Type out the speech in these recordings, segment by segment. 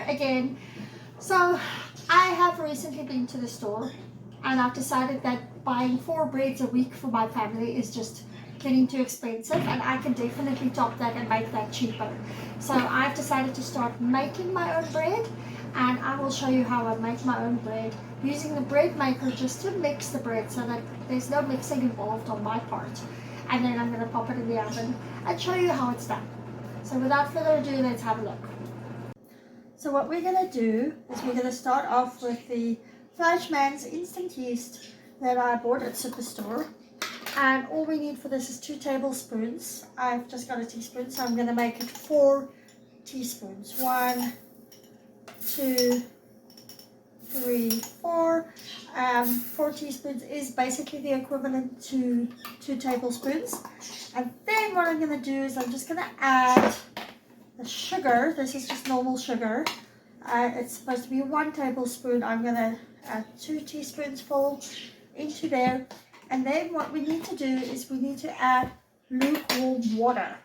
again. So I have recently been to the store and I've decided that buying 4 breads a week for my family is just getting too expensive, and I can definitely top that and make that cheaper. So I've decided to start making my own bread, and I will show you how I make my own bread using the bread maker just to mix the bread so that there's no mixing involved on my part. And then I'm going to pop it in the oven and show you how it's done. So without further ado, let's have a look. So what we're going to do is we're going to start off with the Fleischmann's instant yeast that I bought at Superstore. And all we need for this is 2 tablespoons. I've just got a teaspoon, so I'm going to make it 4 teaspoons. 1, 2, 3, 4. 4 teaspoons is basically the equivalent to 2 tablespoons. And then what I'm going to do is I'm just going to add the sugar. This is just normal sugar. It's supposed to be 1 tablespoon. I'm going to add 2 teaspoons full into there. And then what we need to do is we need to add lukewarm water.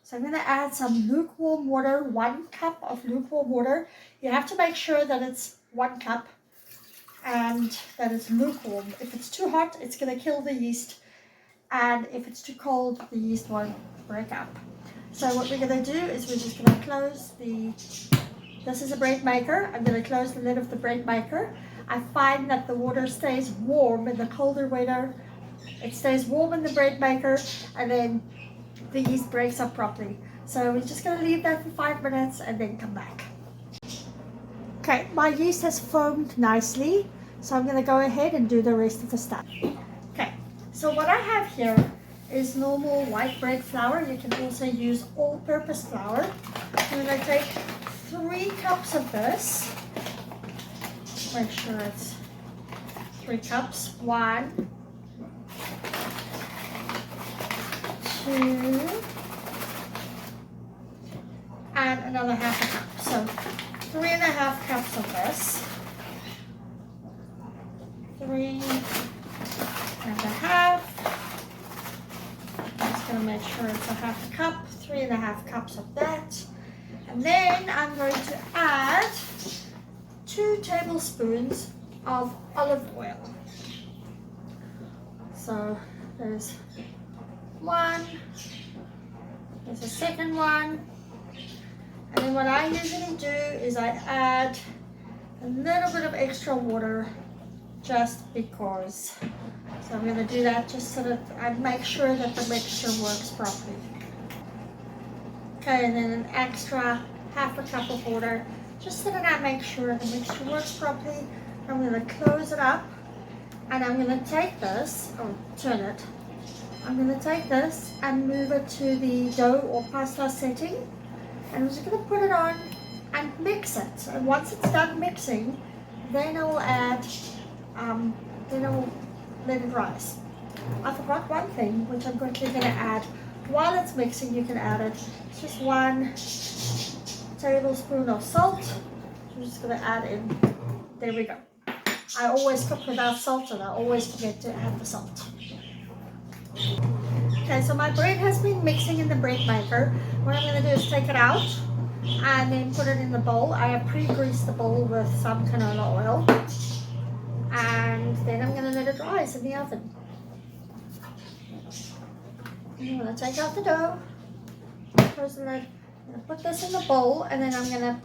So I'm going to add some lukewarm water, 1 cup of lukewarm water. You have to make sure that it's 1 cup and that it's lukewarm. If it's too hot, it's going to kill the yeast. And if it's too cold, the yeast won't break up. So what we're going to do is we're just going to close this is a bread maker. I'm going to close the lid of the bread maker. I find that the water stays warm in the colder weather. It stays warm in the bread maker, and then the yeast breaks up properly. So we're just going to leave that for 5 minutes and then come back. Okay, my yeast has foamed nicely, so I'm going to go ahead and do the rest of the stuff. Okay, so what I have here is normal white bread flour. You can also use all-purpose flour. I'm going to take 3 cups of this. Make sure it's 3 cups. 1, 2, and another half a cup. So 3.5 cups of this. 3.5. Just gonna make sure it's a half a cup. 3.5 cups of that. And then I'm going to add 2 tablespoons of olive oil. So there's 1, there's a second one, and then what I usually do is I add a little bit of extra water just because. So I'm going to do that just so that I make sure that the mixture works properly. Okay, and then an extra half a cup of water just so that I make sure the mixture works properly. I'm going to close it up, and I'm going to take this, or turn it. I'm going to take this and move it to the dough or pasta setting, and I'm just going to put it on and mix it. And once it's done mixing, then I will add, then I will let it rise. I forgot one thing, which I'm quickly going to add. While it's mixing, you can add it. It's just 1 tablespoon of salt. I'm just going to add in. There we go. I always cook without salt, and I always forget to add the salt. Okay, so my bread has been mixing in the bread maker. What I'm going to do is take it out and then put it in the bowl. I have pre-greased the bowl with some canola oil, and then I'm going to let it rise in the oven. I'm going to take out the dough, close the lid. I'm going to put this in the bowl, and then I'm going to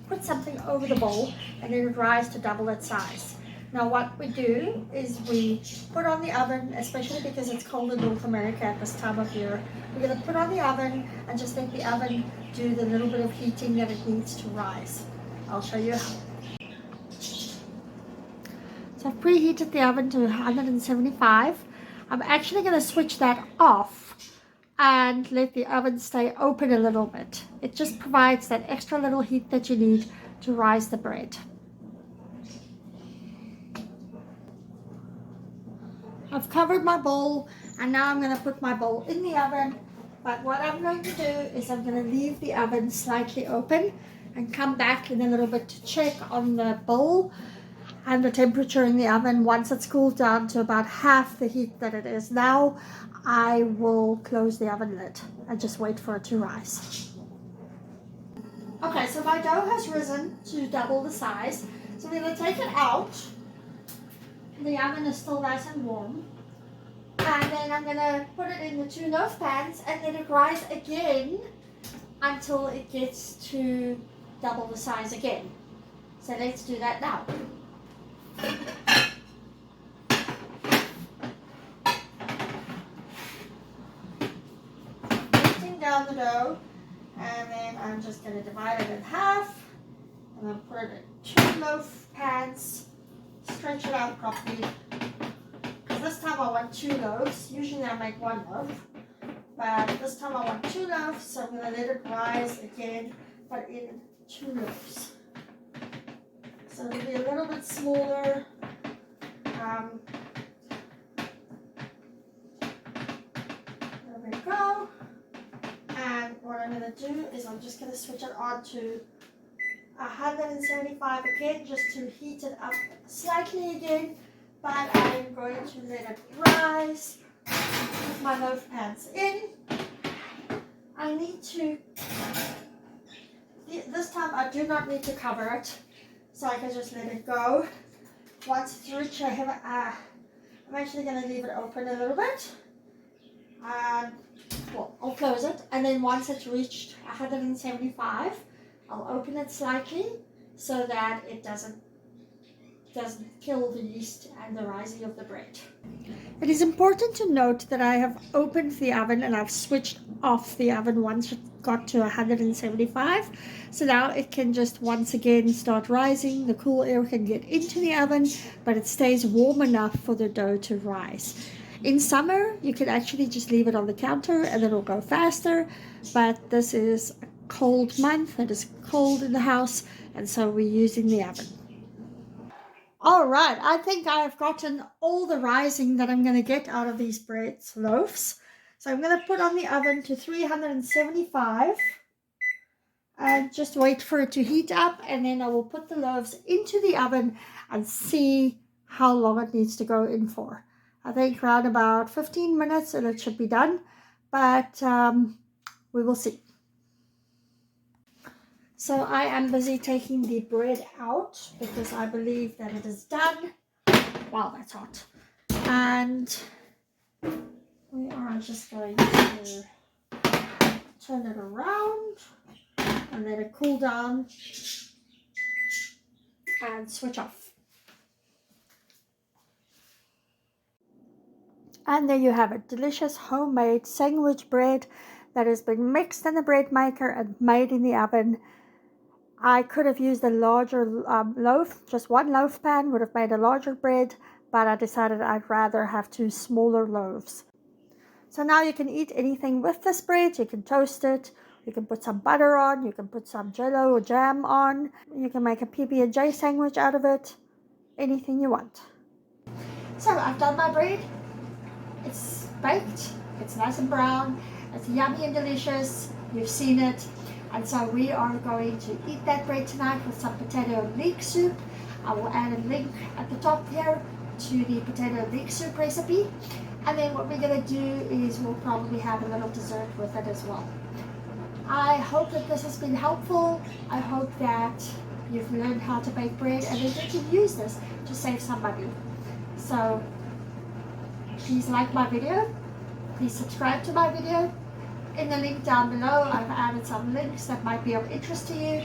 put something over the bowl and let it rise to double its size. Now what we do is we put on the oven, especially because it's cold in North America at this time of year. We're going to put on the oven and just let the oven do the little bit of heating that it needs to rise. I'll show you how. So I've preheated the oven to 175. I'm actually going to switch that off and let the oven stay open a little bit. It just provides that extra little heat that you need to rise the bread. I've covered my bowl, and now I'm going to put my bowl in the oven. But what I'm going to do is I'm going to leave the oven slightly open and come back in a little bit to check on the bowl and the temperature in the oven. Once it's cooled down to about half the heat that it is now, I will close the oven lid and just wait for it to rise. Okay, so my dough has risen to double the size. So I'm going to take it out. The oven is still nice and warm. And then I'm going to put it in the 2 loaf pans and let it rise again until it gets to double the size again. So let's do that now. Lifting down the dough, and then I'm just going to divide it in half and then put it in 2 loaf pans, stretch it out properly. This time I want 2 loaves. Usually I make 1 loaf, but this time I want 2 loaves, so I'm going to let it rise again, but in 2 loaves. So it'll be a little bit smaller. There we go. And what I'm going to do is I'm just going to switch it on to 175 again, just to heat it up slightly again. But I'm going to let it rise with my loaf pans in. I need to, this time I do not need to cover it, so I can just let it go. Once it's reached, I'm actually going to leave it open a little bit. Well, I'll close it, and then once it's reached 175, I'll open it slightly so that it doesn't kill the yeast and the rising of the bread. It is important to note that I have opened the oven and I've switched off the oven once it got to 175. So now it can just once again start rising. The cool air can get into the oven, but it stays warm enough for the dough to rise. In summer, you can actually just leave it on the counter and it'll go faster, but this is a cold month. It is cold in the house, and so we're using the oven. All right, I think I have gotten all the rising that I'm going to get out of these loaves. So I'm going to put on the oven to 375 and just wait for it to heat up, and then I will put the loaves into the oven and see how long it needs to go in for. I think around about 15 minutes and it should be done, but we will see. So I am busy taking the bread out because I believe that it is done. Wow, that's hot. And we are just going to turn it around and let it cool down and switch off. And there you have it, delicious homemade sandwich bread that has been mixed in the bread maker and made in the oven. I could have used a larger loaf, just 1 loaf pan would have made a larger bread, but I decided I'd rather have 2 smaller loaves. So now you can eat anything with this bread. You can toast it, you can put some butter on, you can put some jello or jam on, you can make a PB&J sandwich out of it, anything you want. So I've done my bread. It's baked, it's nice and brown, it's yummy and delicious, you've seen it. And so we are going to eat that bread tonight with some potato and leek soup. I will add a link at the top here to the potato and leek soup recipe. And then what we're going to do is we'll probably have a little dessert with it as well. I hope that this has been helpful. I hope that you've learned how to bake bread and that you can use this to save some money. So please like my video. Please subscribe to my video. In the link down below, I've added some links that might be of interest to you,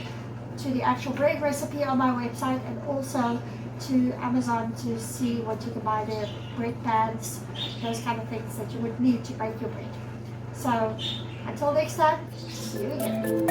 to the actual bread recipe on my website, and also to Amazon to see what you can buy there, bread pans, those kind of things that you would need to bake your bread. So until next time, see you again.